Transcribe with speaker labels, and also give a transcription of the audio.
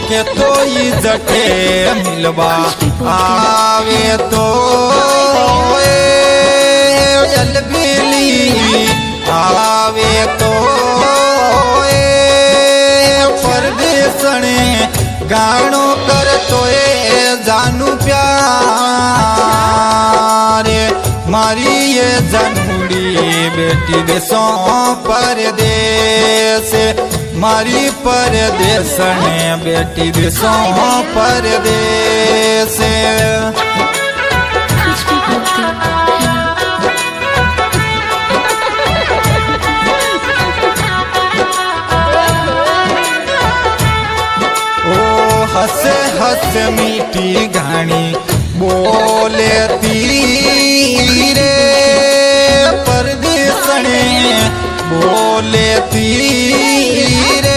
Speaker 1: के तो ही जटे मिलवा आवे तो अलबेली आवे तो परदेसणे गाणो करतो जानू प्यारे मारी ये जानूड़ी बेटी देशों परदेस मारी परदेसणे बेटी देशों परदेस हसे हस मीठी गाणी बोले तीरे परदेसणे बोले तीरे